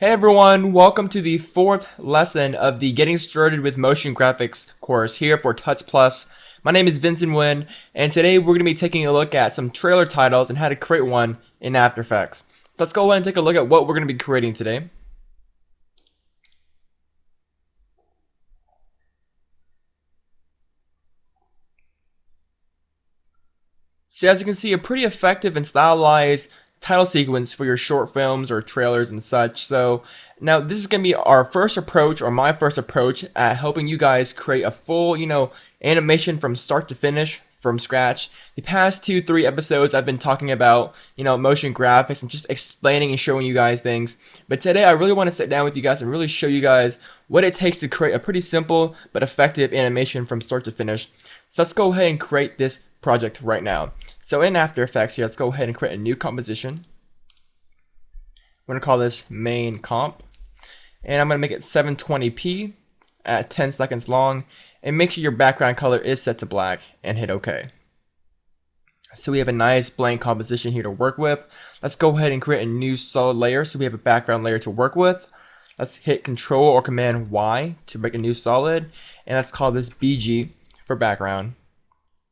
Hey everyone, welcome to the fourth lesson of the Getting Started with Motion Graphics course here for Tuts Plus. My name is Vincent Nguyen, and today we're going to be taking a look at some trailer titles and how to create one in After Effects. So let's go ahead and take a look at what we're going to be creating today. So as you can see, a pretty effective and stylized title sequence for your short films or trailers and such. So now this is going to be our first approach, or my first approach at helping you guys create a full, animation from start to finish from scratch. The past 2-3 episodes I've been talking about, motion graphics and just explaining and showing you guys things. But today I really want to sit down with you guys and really show you guys what it takes to create a pretty simple but effective animation from start to finish. So let's go ahead and create this project right now. So in After Effects here, let's go ahead and create a new composition. I'm going to call this main comp, and I'm going to make it 720p at 10 seconds long, and make sure your background color is set to black and hit OK. So we have a nice blank composition here to work with. Let's go ahead and create a new solid layer so we have a background layer to work with. Let's hit Control or Command Y to make a new solid, and let's call this BG for background.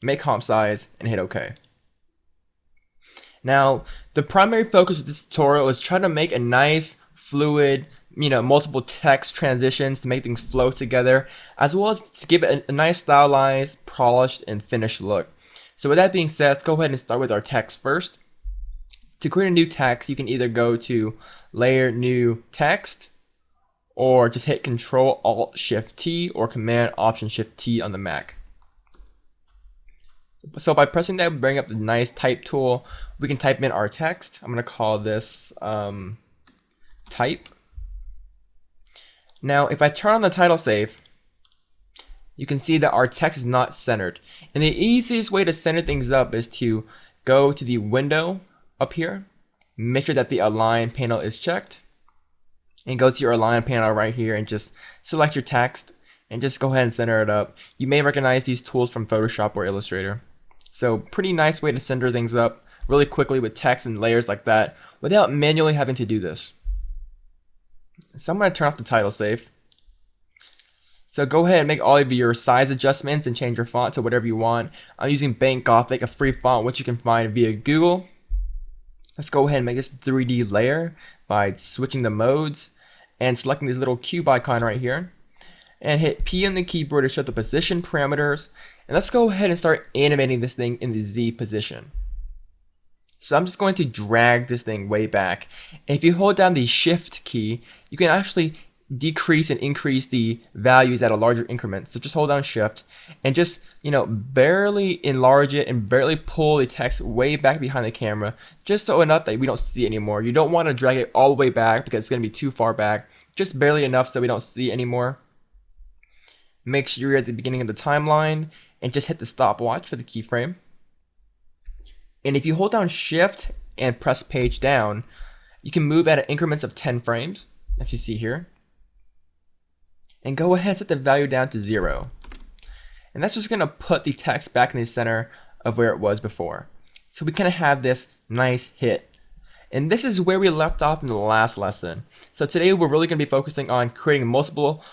Make comp size and hit OK. Now, the primary focus of this tutorial is trying to make a nice, fluid, multiple text transitions to make things flow together, as well as to give it a nice stylized, polished, and finished look. So with that being said, let's go ahead and start with our text first. To create a new text, you can either go to Layer, New Text, or just hit Control Alt Shift T or Command Option Shift T on the Mac. So by pressing that, we bring up the nice type tool. We can type in our text. I'm going to call this type. Now, if I turn on the title save, you can see that our text is not centered. And the easiest way to center things up is to go to the window up here, make sure that the align panel is checked, and go to your align panel right here and just select your text and just go ahead and center it up. You may recognize these tools from Photoshop or Illustrator. So pretty nice way to center things up really quickly with text and layers like that without manually having to do this. So I'm going to turn off the title save. So go ahead and make all of your size adjustments and change your font to whatever you want. I'm using Bank Gothic, a free font which you can find via Google. Let's go ahead and make this 3D layer by switching the modes and selecting this little cube icon right here. And hit P on the keyboard to show the position parameters. And let's go ahead and start animating this thing in the Z position. So I'm just going to drag this thing way back. And if you hold down the Shift key, you can actually decrease and increase the values at a larger increment. So just hold down Shift and just, barely enlarge it and barely pull the text way back behind the camera, just so enough that we don't see it anymore. You don't want to drag it all the way back because it's going to be too far back. Just barely enough so we don't see it anymore. Make sure you're at the beginning of the timeline and just hit the stopwatch for the keyframe. And if you hold down Shift and press page down, you can move at increments of 10 frames, as you see here. And go ahead and set the value down to 0. And that's just going to put the text back in the center of where it was before. So we kind of have this nice hit. And this is where we left off in the last lesson. So today we're really going to be focusing on creating multiple,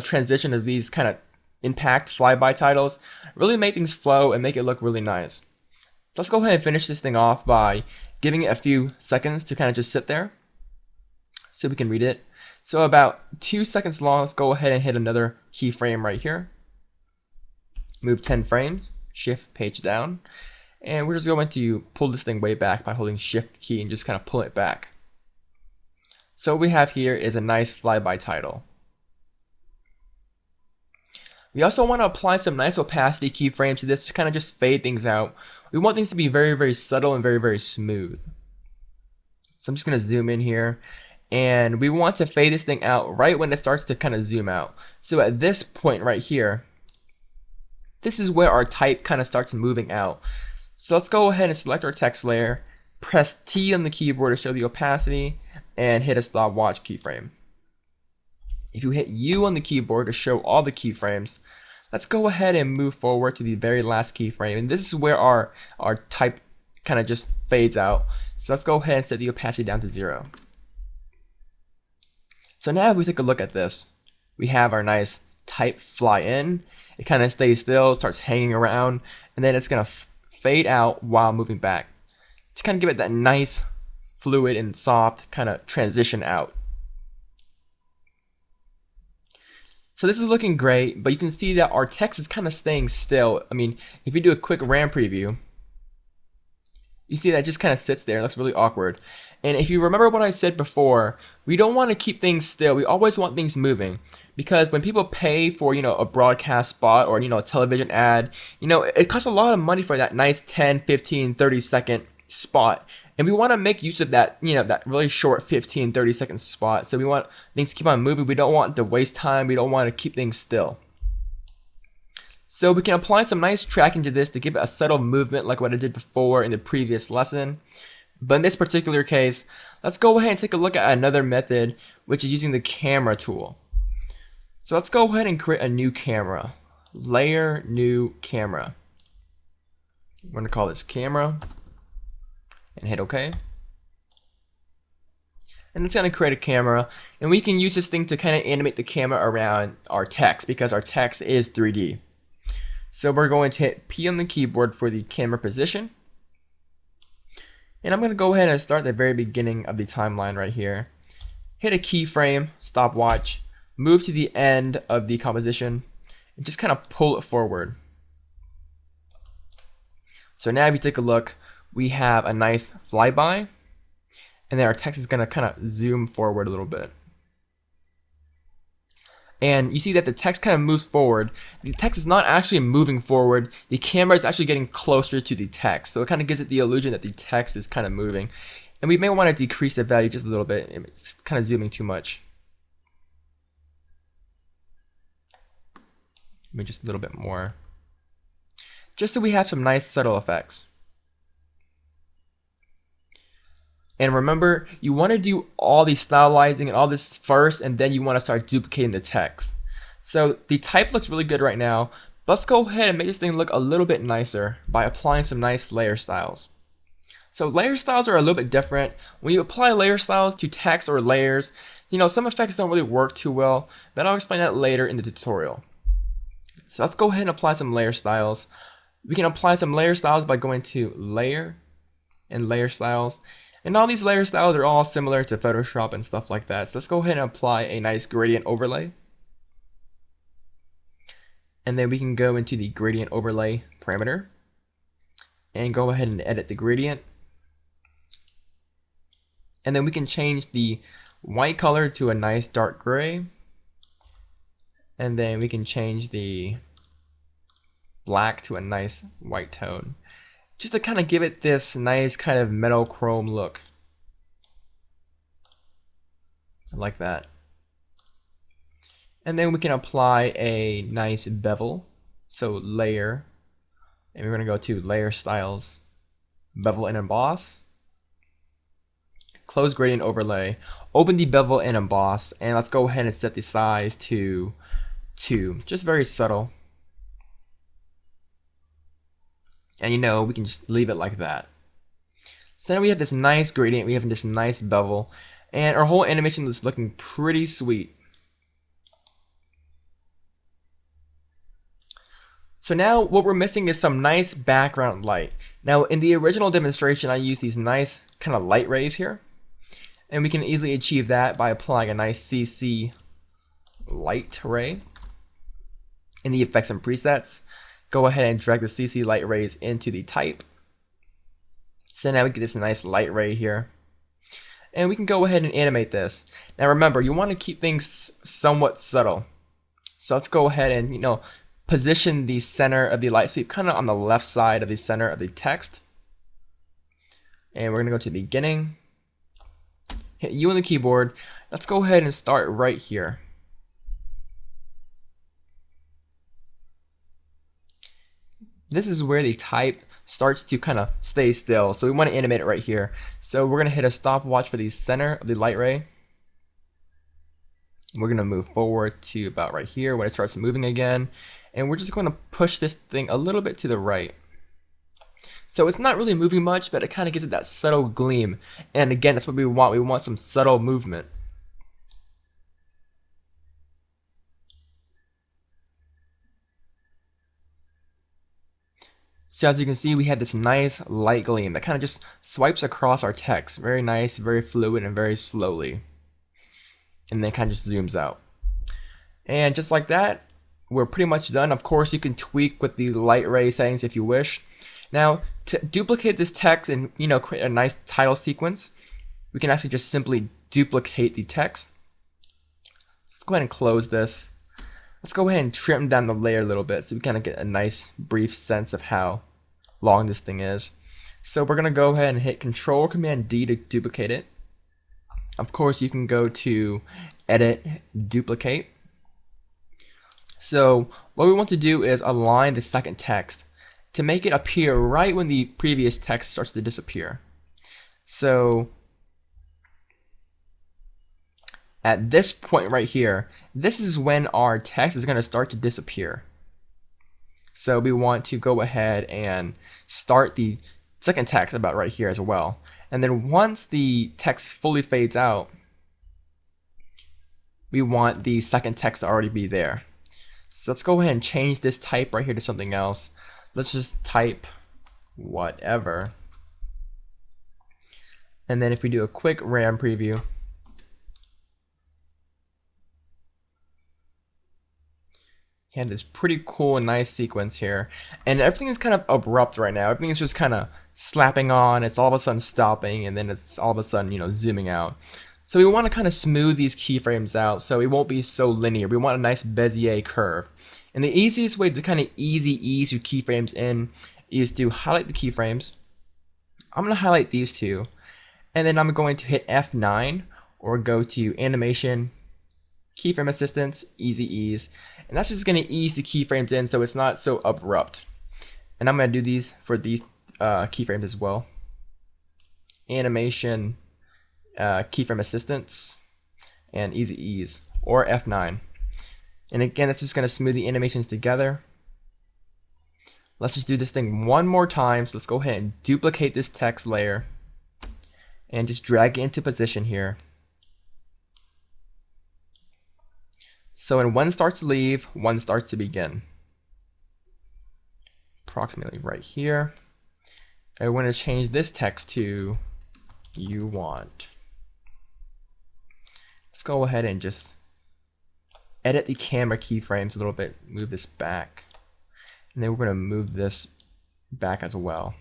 transition of these kind of impact flyby titles, really make things flow and make it look really nice. So let's go ahead and finish this thing off by giving it a few seconds to kind of just sit there so we can read it. So about 2 seconds long, let's go ahead and hit another keyframe right here. Move 10 frames, shift page down. And we're just going to pull this thing way back by holding Shift key and just kind of pull it back. So what we have here is a nice flyby title. We also want to apply some nice opacity keyframes to this to kind of just fade things out. We want things to be very, very subtle and very, very smooth. So I'm just going to zoom in here. And we want to fade this thing out right when it starts to kind of zoom out. So at this point right here, this is where our type kind of starts moving out. So let's go ahead and select our text layer, press T on the keyboard to show the opacity, and hit a stopwatch keyframe. If you hit U on the keyboard to show all the keyframes, let's go ahead and move forward to the very last keyframe. And this is where our type kind of just fades out. So let's go ahead and set the opacity down to 0. So now if we take a look at this, we have our nice type fly in. It kind of stays still, starts hanging around, and then it's going to fade out while moving back to kind of give it that nice fluid and soft kind of transition out. So this is looking great, but you can see that our text is kind of staying still. I mean, if you do a quick RAM preview, you see that it just kind of sits there. It looks really awkward. And if you remember what I said before, we don't want to keep things still. We always want things moving, because when people pay for, a broadcast spot or, a television ad, it costs a lot of money for that nice 10, 15, 30-second spot. And we want to make use of that, that really short 15, 30-second spot. So we want things to keep on moving. We don't want to waste time. We don't want to keep things still. So we can apply some nice tracking to this to give it a subtle movement like what I did before in the previous lesson. But in this particular case, let's go ahead and take a look at another method, which is using the camera tool. So let's go ahead and create a new camera. Layer, new camera. I'm going to call this camera and hit OK. And it's going to create a camera, and we can use this thing to kind of animate the camera around our text, because our text is 3D. So we're going to hit P on the keyboard for the camera position. And I'm going to go ahead and start at the very beginning of the timeline right here. Hit a keyframe, stopwatch, move to the end of the composition, and just kind of pull it forward. So now if you take a look, we have a nice flyby, and then our text is going to kind of zoom forward a little bit. And you see that the text kind of moves forward. The text is not actually moving forward. The camera is actually getting closer to the text. So it kind of gives it the illusion that the text is kind of moving. And we may want to decrease the value just a little bit. It's kind of zooming too much. Maybe just a little bit more. Just so we have some nice subtle effects. And remember, you want to do all the stylizing and all this first, and then you want to start duplicating the text. So the type looks really good right now. Let's go ahead and make this thing look a little bit nicer by applying some nice layer styles. So layer styles are a little bit different. When you apply layer styles to text or layers, some effects don't really work too well, but I'll explain that later in the tutorial. So let's go ahead and apply some layer styles. We can apply some layer styles by going to Layer and Layer Styles. And all these layer styles are all similar to Photoshop and stuff like that. So let's go ahead and apply a nice gradient overlay. And then we can go into the gradient overlay parameter and go ahead and edit the gradient. And then we can change the white color to a nice dark gray. And then we can change the black to a nice white tone, just to kind of give it this nice kind of metal chrome look. Like that. And then we can apply a nice bevel. So layer, and we're going to go to layer styles, bevel and emboss, close gradient overlay, open the bevel and emboss, and let's go ahead and set the size to 2, just very subtle. And we can just leave it like that. So now we have this nice gradient, we have this nice bevel, and our whole animation is looking pretty sweet. So now what we're missing is some nice background light. Now in the original demonstration I used these nice kind of light rays here, and we can easily achieve that by applying a nice CC light ray in the effects and presets. Go ahead and drag the CC light rays into the type. So now we get this nice light ray here. And we can go ahead and animate this. Now remember, you want to keep things somewhat subtle. So let's go ahead and, position the center of the light sweep kind of on the left side of the center of the text. And we're going to go to the beginning. Hit U on the keyboard. Let's go ahead and start right here. This is where the type starts to kind of stay still. So we want to animate it right here. So we're going to hit a stopwatch for the center of the light ray. We're going to move forward to about right here when it starts moving again. And we're just going to push this thing a little bit to the right. So it's not really moving much, but it kind of gives it that subtle gleam. And again, that's what we want. We want some subtle movement. So as you can see, we had this nice light gleam that kind of just swipes across our text. Very nice, very fluid, and very slowly. And then kind of just zooms out. And just like that, we're pretty much done. Of course, you can tweak with the light ray settings if you wish. Now, to duplicate this text and create a nice title sequence, we can actually just simply duplicate the text. Let's go ahead and close this. Let's go ahead and trim down the layer a little bit so we kind of get a nice brief sense of how long this thing is. So we're going to go ahead and hit Control Command D to duplicate it. Of course, you can go to Edit, Duplicate. So what we want to do is align the second text to make it appear right when the previous text starts to disappear. So at this point right here, this is when our text is going to start to disappear. So we want to go ahead and start the second text about right here as well. And then once the text fully fades out, we want the second text to already be there. So let's go ahead and change this type right here to something else. Let's just type whatever. And then if we do a quick RAM preview, you have this pretty cool and nice sequence here. And everything is kind of abrupt right now. Everything is just kind of slapping on. It's all of a sudden stopping, and then it's all of a sudden, zooming out. So we want to kind of smooth these keyframes out so it won't be so linear. We want a nice Bezier curve. And the easiest way to kind of ease your keyframes in is to highlight the keyframes. I'm going to highlight these two. And then I'm going to hit F9 or go to Animation, Keyframe Assistance, Easy Ease. And that's just going to ease the keyframes in so it's not so abrupt. And I'm going to do these for these keyframes as well. Animation, Keyframe Assistance, and Easy Ease, or F9. And again, that's just going to smooth the animations together. Let's just do this thing one more time. So let's go ahead and duplicate this text layer and just drag it into position here. So when one starts to leave, one starts to begin. Approximately right here. I want to change this text to "you want." Let's go ahead and just edit the camera keyframes a little bit, move this back, and then we're going to move this back as well.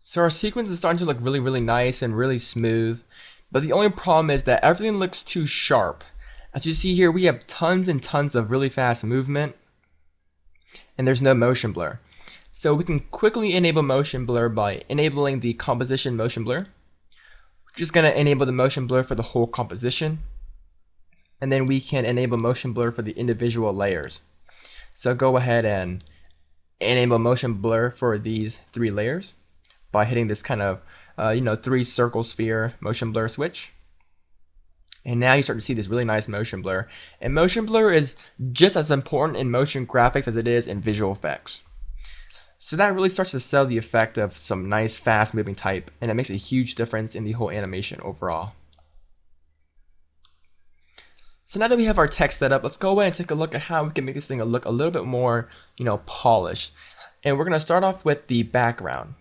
So our sequence is starting to look really, really nice and really smooth, but the only problem is that everything looks too sharp. As you see here, we have tons and tons of really fast movement, and there's no motion blur. So we can quickly enable motion blur by enabling the composition motion blur, which is going to enable the motion blur for the whole composition. And then we can enable motion blur for the individual layers. So go ahead and enable motion blur for these 3 layers by hitting this kind of 3 circle sphere motion blur switch. And now you start to see this really nice motion blur. And motion blur is just as important in motion graphics as it is in visual effects. So that really starts to sell the effect of some nice fast moving type, and it makes a huge difference in the whole animation overall. So now that we have our text set up, let's go away and take a look at how we can make this thing look a little bit more, polished. And we're going to start off with the background.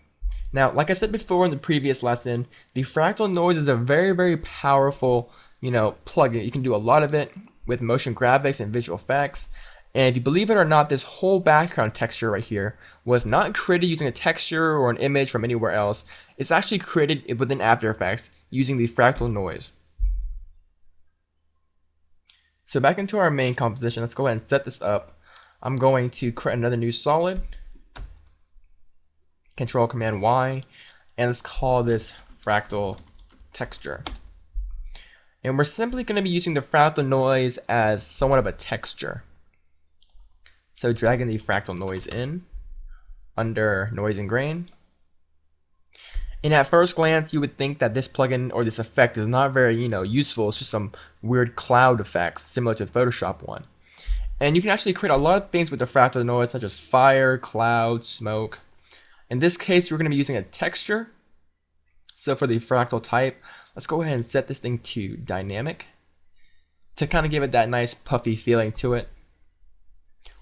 Now, like I said before in the previous lesson, the fractal noise is a very, very powerful, plugin. You can do a lot of it with motion graphics and visual effects. And if you believe it or not, this whole background texture right here was not created using a texture or an image from anywhere else. It's actually created within After Effects using the fractal noise. So back into our main composition, let's go ahead and set this up. I'm going to create another new solid. Control Command Y, and let's call this fractal texture. And we're simply going to be using the fractal noise as somewhat of a texture. So dragging the fractal noise in under noise and grain. And at first glance, you would think that this plugin or this effect is not very, useful. It's just some weird cloud effects similar to the Photoshop one. And you can actually create a lot of things with the fractal noise, such as fire, cloud, smoke. In this case, we're going to be using a texture. So for the fractal type, let's go ahead and set this thing to dynamic. to kind of give it that nice puffy feeling to it.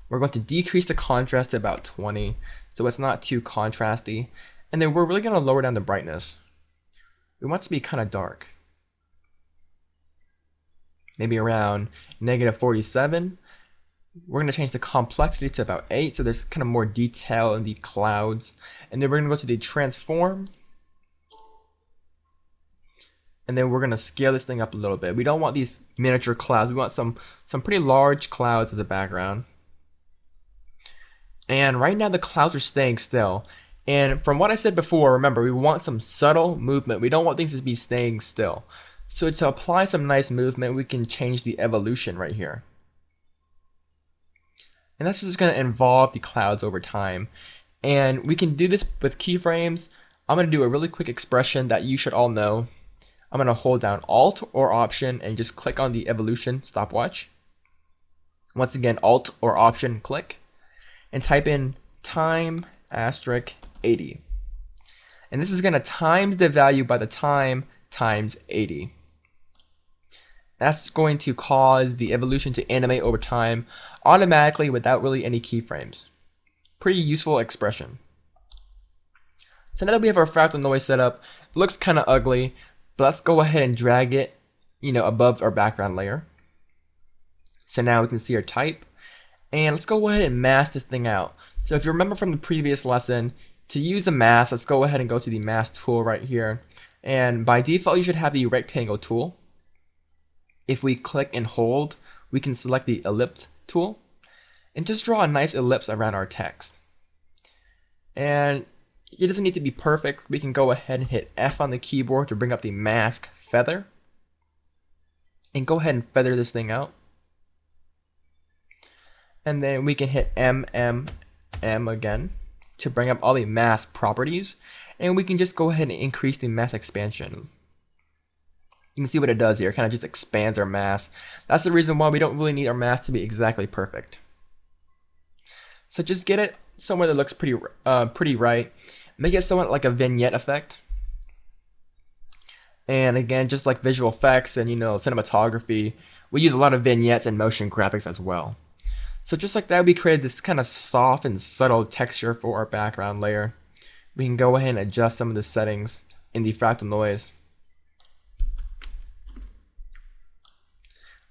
We're going to decrease the contrast to about 20, so it's not too contrasty. And then we're really going to lower down the brightness. We want it to be kind of dark. Maybe around -47. We're going to change the complexity to about 8, so there's kind of more detail in the clouds. And then we're going to go to the transform. And then we're going to scale this thing up a little bit. We don't want these miniature clouds. We want some pretty large clouds as a background. And right now the clouds are staying still. And from what I said before, remember, we want some subtle movement. We don't want things to be staying still. So to apply some nice movement, we can change the evolution right here. And that's just going to involve the clouds over time. And we can do this with keyframes. I'm going to do a really quick expression that you should all know. I'm going to hold down Alt or Option and just click on the evolution stopwatch. Once again, Alt or Option, click. And type in time asterisk 80. And this is going to times the value by the time times 80. That's going to cause the evolution to animate over time automatically without really any keyframes. Pretty useful expression. So now that we have our fractal noise set up, it looks kind of ugly, but let's go ahead and drag it, above our background layer. So now we can see our type. And let's go ahead and mask this thing out. So if you remember from the previous lesson, to use a mask, let's go ahead and go to the mask tool right here. And by default, you should have the rectangle tool. If we click and hold, we can select the ellipse tool and just draw a nice ellipse around our text. And it doesn't need to be perfect. We can go ahead and hit F on the keyboard to bring up the mask feather. And go ahead and feather this thing out. And then we can hit M again to bring up all the mask properties. And we can just go ahead and increase the mask expansion. You can see what it does here. It kind of just expands our mask. That's the reason why we don't really need our mask to be exactly perfect. So just get it somewhere that looks pretty right. Make it somewhat like a vignette effect. And again, just like visual effects and cinematography, we use a lot of vignettes and motion graphics as well. So just like that, we created this kind of soft and subtle texture for our background layer. We can go ahead and adjust some of the settings in the fractal noise.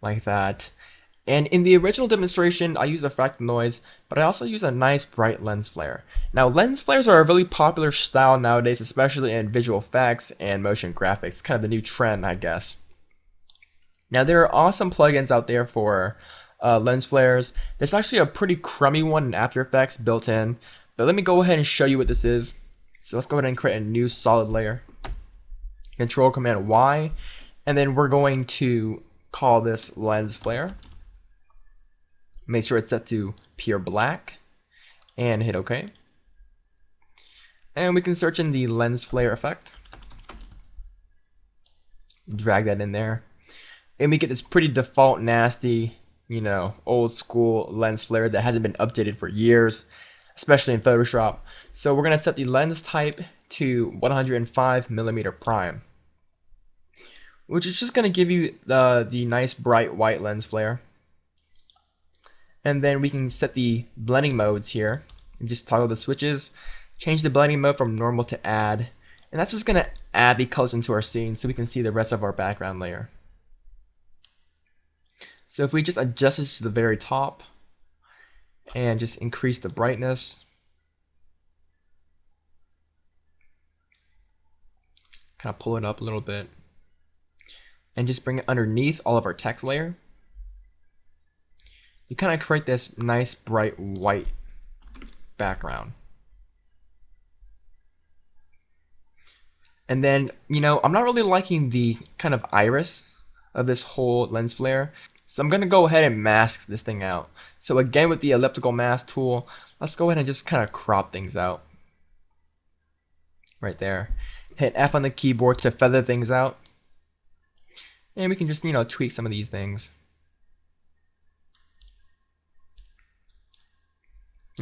Like that. And in the original demonstration, I used a fractal noise, but I also use a nice bright lens flare. Now, lens flares are a really popular style nowadays, especially in visual effects and motion graphics. Kind of the new trend, I guess. Now, there are awesome plugins out there for lens flares. There's actually a pretty crummy one in After Effects built in, but let me go ahead and show you what this is. So let's go ahead and create a new solid layer. Control Command Y, and then we're going to call this lens flare. Make sure it's set to pure black and hit OK. And we can search in the lens flare effect. Drag that in there. And we get this pretty default nasty, old school lens flare that hasn't been updated for years, especially in Photoshop. So we're going to set the lens type to 105mm prime, which is just going to give you the nice bright white lens flare. And then we can set the blending modes here and just toggle the switches, change the blending mode from normal to add, and that's just going to add the colors into our scene so we can see the rest of our background layer. So if we just adjust this to the very top and just increase the brightness, kind of pull it up a little bit, and just bring it underneath all of our text layer, you kind of create this nice bright white background. And then, I'm not really liking the kind of iris of this whole lens flare, so I'm going to go ahead and mask this thing out. So again, with the elliptical mask tool, let's go ahead and just kind of crop things out. Right there. Hit F on the keyboard to feather things out. And we can just, tweak some of these things.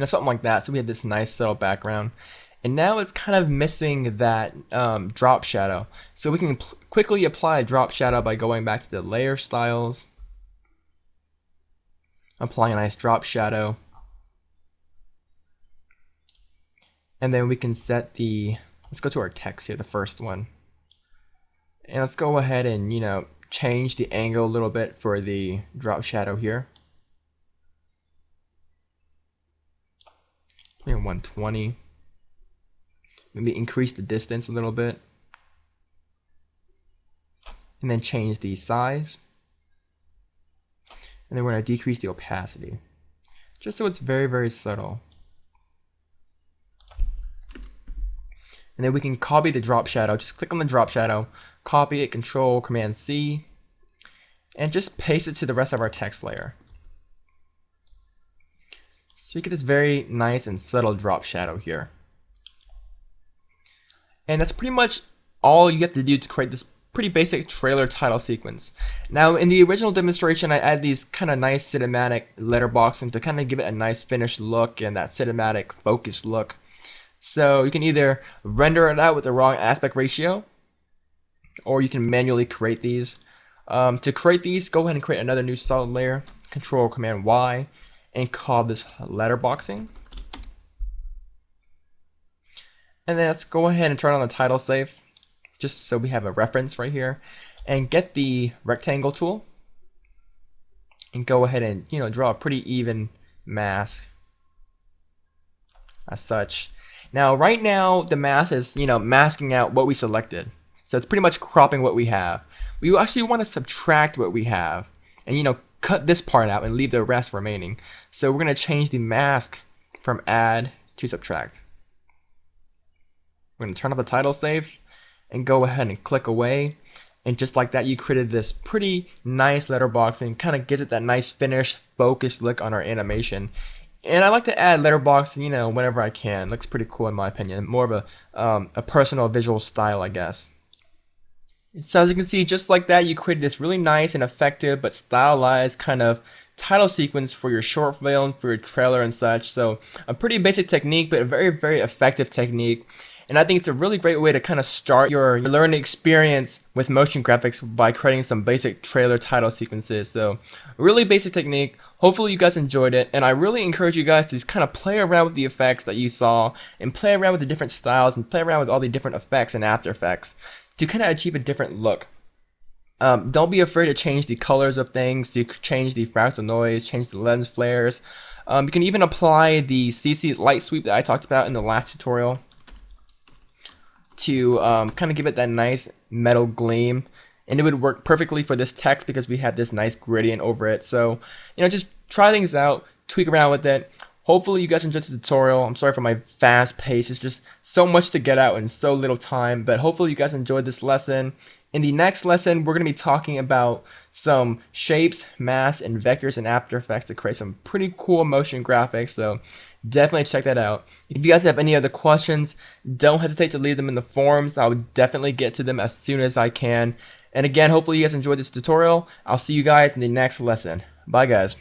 Something like that. So we have this nice subtle background. And now it's kind of missing that drop shadow. So we can quickly apply a drop shadow by going back to the layer styles. applying a nice drop shadow. And then we can set the, let's go to our text here, the first one. And let's go ahead and, change the angle a little bit for the drop shadow here. Maybe 120. Maybe increase the distance a little bit. And then change the size. And then we're going to decrease the opacity, just so it's very, very subtle. And then we can copy the drop shadow. Just click on the drop shadow, copy it, Control Command C, and just paste it to the rest of our text layer. So you get this very nice and subtle drop shadow here. And that's pretty much all you have to do to create this pretty basic trailer title sequence. Now, in the original demonstration, I added these kind of nice cinematic letterboxing to kind of give it a nice finished look and that cinematic focused look. So you can either render it out with the wrong aspect ratio, or you can manually create these. To create these, go ahead and create another new solid layer, Control Command Y, and call this letterboxing. And then let's go ahead and turn on the title safe, just so we have a reference right here, and get the rectangle tool and go ahead and draw a pretty even mask as such. Now right now the mask is masking out what we selected, so it's pretty much cropping what we have. We actually want to subtract what we have and cut this part out and leave the rest remaining. So we're going to change the mask from add to subtract. We're going to turn off the title safe and go ahead and click away, and just like that you created this pretty nice letterboxing. Kind of gives it that nice finished focused look on our animation. And I like to add letterboxing whenever I can. Looks pretty cool in my opinion. More of a personal visual style, I guess. So as you can see, just like that, you created this really nice and effective but stylized kind of title sequence for your short film, for your trailer and such. So a pretty basic technique, but a very, very effective technique. And I think it's a really great way to kind of start your learning experience with motion graphics by creating some basic trailer title sequences. So really basic technique. Hopefully you guys enjoyed it. And I really encourage you guys to kind of play around with the effects that you saw and play around with the different styles and play around with all the different effects in After Effects to kind of achieve a different look. Don't be afraid to change the colors of things, to change the fractal noise, change the lens flares. You can even apply the CC light sweep that I talked about in the last tutorial to kind of give it that nice metal gleam, and it would work perfectly for this text because we have this nice gradient over it. So just try things out, tweak around with it. Hopefully you guys enjoyed the tutorial. I'm sorry for my fast pace. It's just so much to get out in so little time, but hopefully you guys enjoyed this lesson. In the next lesson, we're going to be talking about some shapes, masks, and vectors in After Effects to create some pretty cool motion graphics, so definitely check that out. If you guys have any other questions, don't hesitate to leave them in the forums. I'll definitely get to them as soon as I can. And again, hopefully you guys enjoyed this tutorial. I'll see you guys in the next lesson. Bye guys.